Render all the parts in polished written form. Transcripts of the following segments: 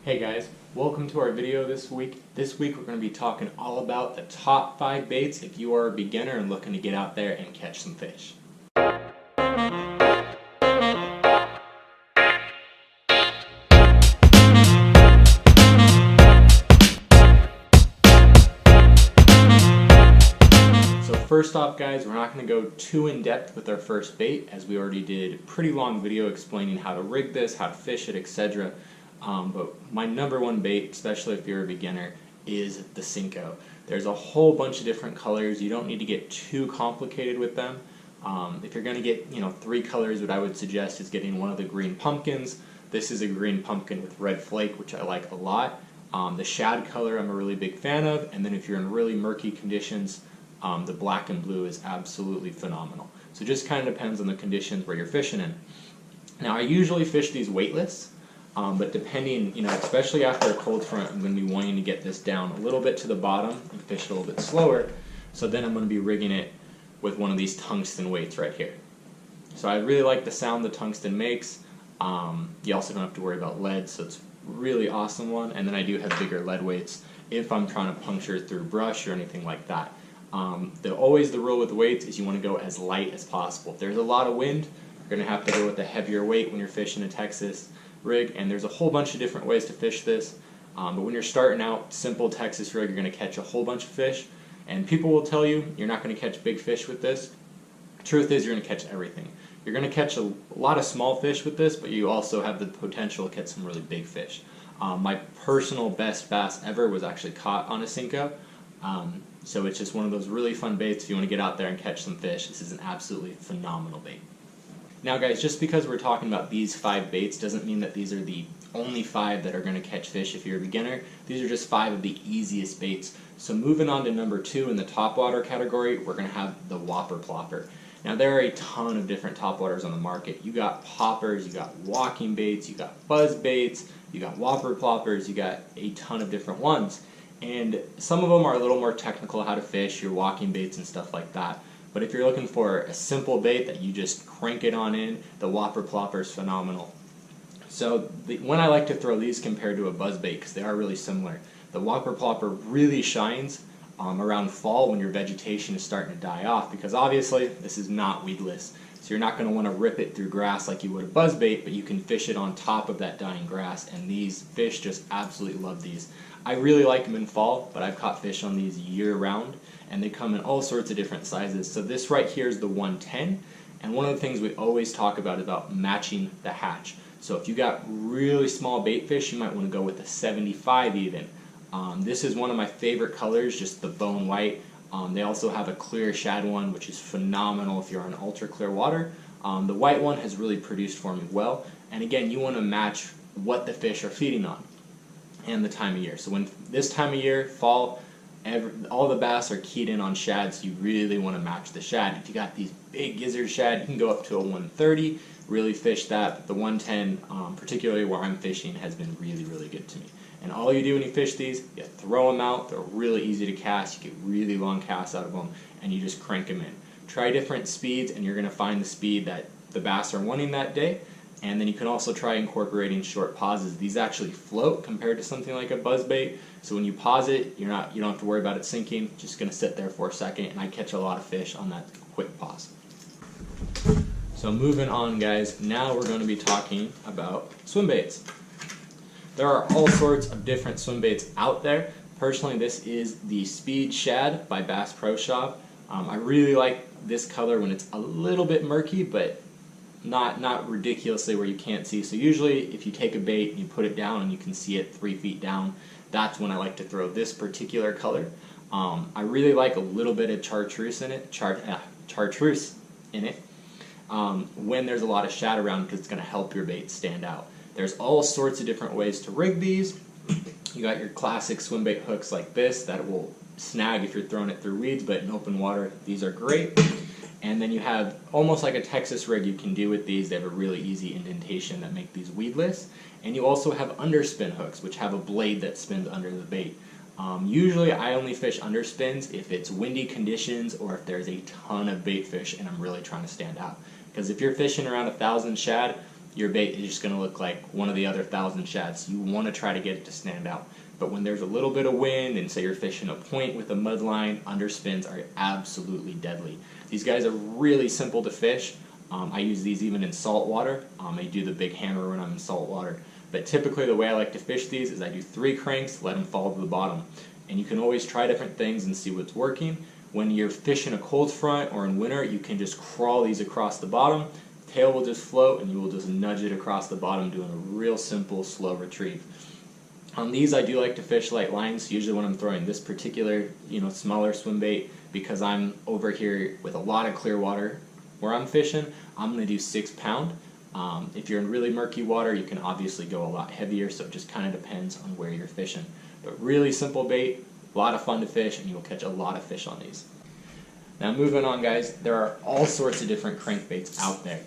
Hey guys, welcome to our video this week. This week we're going to be talking all about the top 5 baits if you are a beginner and looking to get out there and catch some fish. So first off guys, we're not going to go too in depth with our first bait as we already did a pretty long video explaining how to rig this, how to fish it, etc. But my number one bait, especially if you're a beginner, is the Senko. There's a whole bunch of different colors. You don't need to get too complicated with them. If you're going to get 3 colors, what I would suggest is getting one of the green pumpkins. This is a green pumpkin with red flake, which I like a lot. The shad color I'm a really big fan of, and then if you're in really murky conditions, the black and blue is absolutely phenomenal. So it just kind of depends on the conditions where you're fishing in. Now I usually fish these weightless. But depending, especially after a cold front, I'm going to be wanting to get this down a little bit to the bottom and fish it a little bit slower. So then I'm going to be rigging it with one of these tungsten weights right here. So I really like the sound the tungsten makes. You also don't have to worry about lead, so it's a really awesome one. And then I do have bigger lead weights if I'm trying to puncture through brush or anything like that. Always the rule with weights is you want to go as light as possible. If there's a lot of wind, you're going to have to go with a heavier weight when you're fishing a Texas rig, and there's a whole bunch of different ways to fish this, but when you're starting out, simple Texas rig, you're going to catch a whole bunch of fish, and people will tell you you're not going to catch big fish with this. The truth is you're going to catch everything. You're going to catch a lot of small fish with this, but you also have the potential to catch some really big fish. My personal best bass ever was actually caught on a Senko, so it's just one of those really fun baits if you want to get out there and catch some fish. This is an absolutely phenomenal bait. Now guys, just because we're talking about these 5 baits doesn't mean that these are the only 5 that are going to catch fish if you're a beginner. These are just 5 of the easiest baits. So moving on to number 2 in the topwater category, we're going to have the Whopper Plopper. Now there are a ton of different topwaters on the market. You got poppers, you got walking baits, you got buzz baits, you got Whopper Ploppers, you got a ton of different ones. And some of them are a little more technical how to fish, your walking baits and stuff like that. But if you're looking for a simple bait that you just crank it on in, the Whopper Plopper is phenomenal. So when I like to throw these compared to a buzz bait, because they are really similar, the Whopper Plopper really shines around fall when your vegetation is starting to die off, because obviously this is not weedless. So you're not going to want to rip it through grass like you would a buzz bait, but you can fish it on top of that dying grass, and these fish just absolutely love these. I really like them in fall, but I've caught fish on these year round, and they come in all sorts of different sizes. So this right here is the 110, and one of the things we always talk about is about matching the hatch. So if you got really small bait fish, you might want to go with a 75 even. This is one of my favorite colors, just the bone white. They also have a clear shad one, which is phenomenal if you're on ultra clear water. The white one has really produced for me well, and again, you want to match what the fish are feeding on and the time of year. So when this time of year, fall, all the bass are keyed in on shad, so you really want to match the shad. If you got these big gizzard shad, you can go up to a 130, really fish that. But the 110, particularly where I'm fishing, has been really, really good to me. And all you do when you fish these, you throw them out. They're really easy to cast. You get really long casts out of them, and you just crank them in. Try different speeds, and you're going to find the speed that the bass are wanting that day. And then you can also try incorporating short pauses. These actually float compared to something like a buzz bait. So when you pause it, you don't have to worry about it sinking. It's just going to sit there for a second, and I catch a lot of fish on that quick pause. So moving on, guys, now we're going to be talking about swim baits. There are all sorts of different swim baits out there. Personally, this is the Speed Shad by Bass Pro Shop. I really like this color when it's a little bit murky, but not ridiculously where you can't see. So usually if you take a bait and you put it down and you can see it 3 feet down, that's when I like to throw this particular color. I really like a little bit of chartreuse in it, when there's a lot of shad around, because it's going to help your bait stand out. There's all sorts of different ways to rig these. You got your classic swim bait hooks like this that will snag if you're throwing it through weeds, but in open water these are great. And then you have almost like a Texas rig you can do with these. They have a really easy indentation that make these weedless. And you also have underspin hooks, which have a blade that spins under the bait. Usually I only fish underspins if it's windy conditions or if there's a ton of bait fish and I'm really trying to stand out. Because if you're fishing around 1,000 shad, your bait is just going to look like one of the other 1,000 shads. You want to try to get it to stand out. But when there's a little bit of wind, and say you're fishing a point with a mud line, underspins are absolutely deadly. These guys are really simple to fish. I use these even in salt water. I do the big hammer when I'm in salt water. But typically the way I like to fish these is I do 3 cranks, let them fall to the bottom. And you can always try different things and see what's working. When you're fishing a cold front or in winter, you can just crawl these across the bottom. Tail will just float and you will just nudge it across the bottom, doing a real simple, slow retrieve. On these, I do like to fish light lines, usually when I'm throwing this particular, smaller swim bait, because I'm over here with a lot of clear water where I'm fishing. I'm going to do 6 pound. If you're in really murky water, you can obviously go a lot heavier, so it just kind of depends on where you're fishing. But really simple bait, a lot of fun to fish, and you'll catch a lot of fish on these. Now moving on, guys, there are all sorts of different crankbaits out there.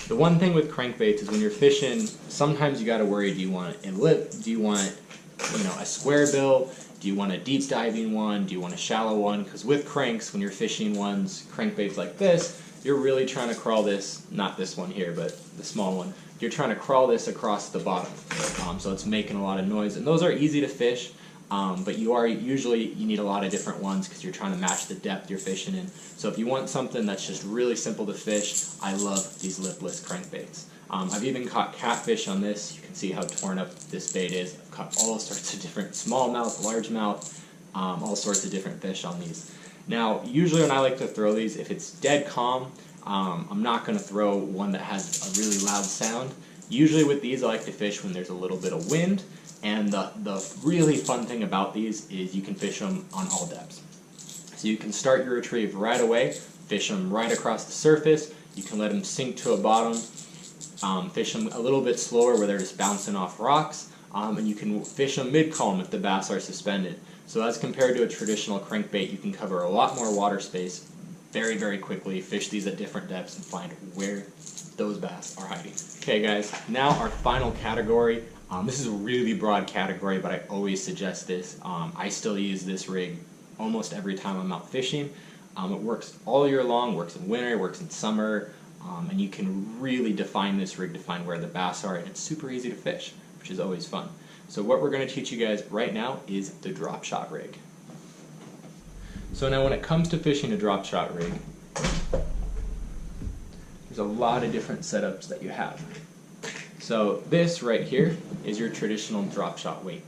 The one thing with crankbaits is when you're fishing, sometimes you got to worry, do you want a lip, do you want a square bill, do you want a deep diving one, do you want a shallow one? Because with cranks, when you're fishing crankbaits like this, you're really trying to crawl this, not this one here, but the small one, you're trying to crawl this across the bottom. So it's making a lot of noise, and those are easy to fish. But you need a lot of different ones because you're trying to match the depth you're fishing in. So if you want something that's just really simple to fish, I love these lipless crankbaits. I've even caught catfish on this. You can see how torn up this bait is. I've caught all sorts of different smallmouth, largemouth, all sorts of different fish on these. Now, usually when I like to throw these, if it's dead calm, I'm not going to throw one that has a really loud sound. Usually with these, I like to fish when there's a little bit of wind. And the really fun thing about these is you can fish them on all depths. So you can start your retrieve right away, fish them right across the surface. You can let them sink to a bottom, fish them a little bit slower where they're just bouncing off rocks, and you can fish them mid-calm if the bass are suspended. So as compared to a traditional crankbait, you can cover a lot more water space very, very quickly, fish these at different depths, and find where those bass are hiding. Okay guys, now our final category. This is a really broad category, but I always suggest this. I still use this rig almost every time I'm out fishing. It works all year long, works in winter, works in summer, and you can really define this rig to find where the bass are, and it's super easy to fish, which is always fun. So what we're going to teach you guys right now is the drop shot rig. So now when it comes to fishing a drop shot rig, there's a lot of different setups that you have. So this right here is your traditional drop shot weight.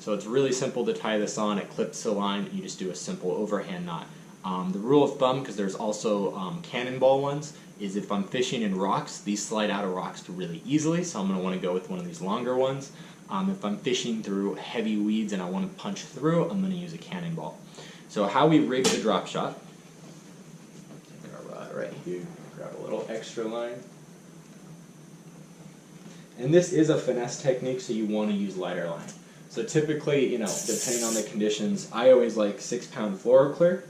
So it's really simple to tie this on. It clips the line, and you just do a simple overhand knot. The rule of thumb, because there's also cannonball ones, is if I'm fishing in rocks, these slide out of rocks really easily, so I'm going to want to go with one of these longer ones. If I'm fishing through heavy weeds and I want to punch through, I'm going to use a cannonball. So how we rig the drop shot, take our rod right here, grab a little extra line. And this is a finesse technique, so you want to use lighter line. So typically, depending on the conditions, I always like 6 pound fluoroclear.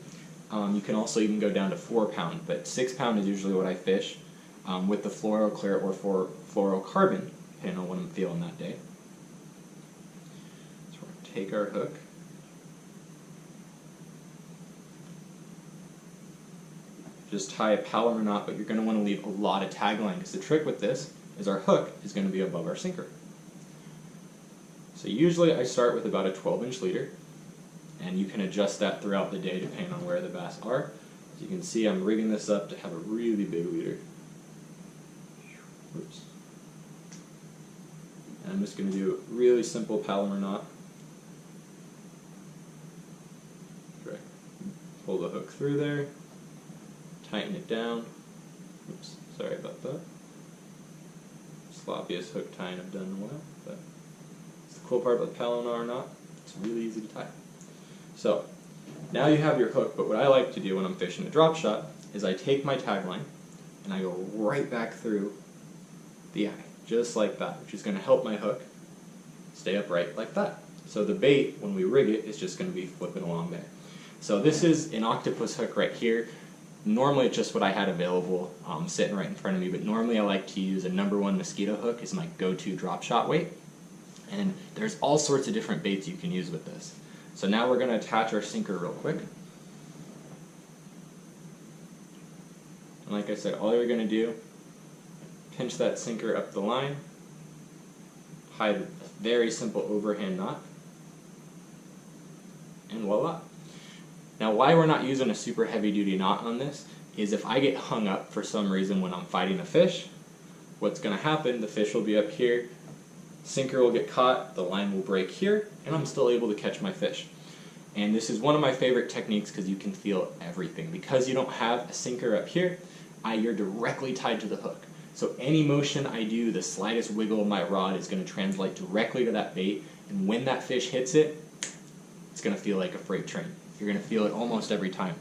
You can also even go down to 4 pound, but 6 pound is usually what I fish with the fluoroclear or for fluorocarbon, depending on what I'm feeling that day. So we're going to take our hook. Just tie a Palomar knot, but you're going to want to leave a lot of tag line, because the trick with this is our hook is going to be above our sinker. So usually I start with about a 12-inch leader, and you can adjust that throughout the day depending on where the bass are. As you can see, I'm rigging this up to have a really big leader. Oops. And I'm just going to do a really simple Palomar knot. Pull the hook through there, tighten it down. Oops, sorry about that. Sloppiest hook tying I've done in a while, but it's the cool part about the Palomar knot. It's really easy to tie. So now you have your hook, but what I like to do when I'm fishing a drop shot is I take my tag line and I go right back through the eye, just like that, which is going to help my hook stay upright like that. So the bait, when we rig it, is just going to be flipping along there. So this is an octopus hook right here. Normally it's just what I had available sitting right in front of me, but normally I like to use a #1 mosquito hook as my go-to drop shot weight. And there's all sorts of different baits you can use with this. So now we're going to attach our sinker real quick. And like I said, all you're going to do, pinch that sinker up the line, hide a very simple overhand knot, and voila. Now why we're not using a super heavy duty knot on this is if I get hung up for some reason when I'm fighting a fish, what's going to happen, the fish will be up here, sinker will get caught, the line will break here, and I'm still able to catch my fish. And this is one of my favorite techniques because you can feel everything. Because you don't have a sinker up here, you're directly tied to the hook. So any motion I do, the slightest wiggle of my rod is going to translate directly to that bait, and when that fish hits it, it's going to feel like a freight train. You're going to feel it almost every time.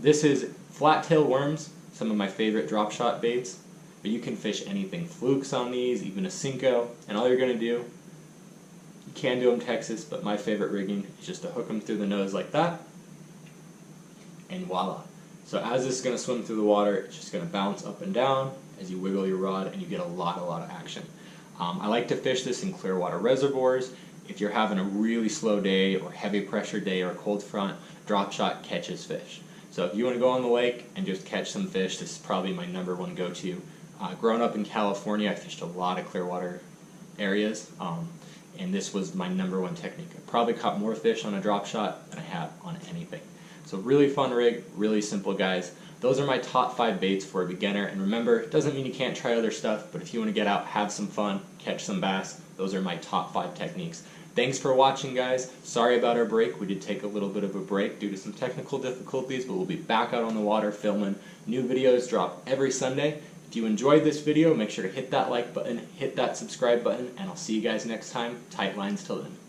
This is flat tail worms, some of my favorite drop shot baits, but you can fish anything. Flukes on these, even a Senko, and all you're going to do, you can do them Texas, but my favorite rigging is just to hook them through the nose like that, and voila. So as this is going to swim through the water, it's just going to bounce up and down as you wiggle your rod, and you get a lot of action. I like to fish this in clear water reservoirs. If you're having a really slow day or heavy pressure day or cold front, drop shot catches fish. So if you want to go on the lake and just catch some fish, this is probably my #1 go-to. Growing up in California, I fished a lot of clear water areas, and this was my #1 technique. I probably caught more fish on a drop shot than I have on anything. So really fun rig, really simple, guys. Those are my top 5 baits for a beginner, and remember, it doesn't mean you can't try other stuff, but if you want to get out, have some fun, catch some bass, those are my top 5 techniques. Thanks for watching, guys. Sorry about our break. We did take a little bit of a break due to some technical difficulties, but we'll be back out on the water filming. New videos drop every Sunday. If you enjoyed this video, make sure to hit that like button, hit that subscribe button, and I'll see you guys next time. Tight lines till then.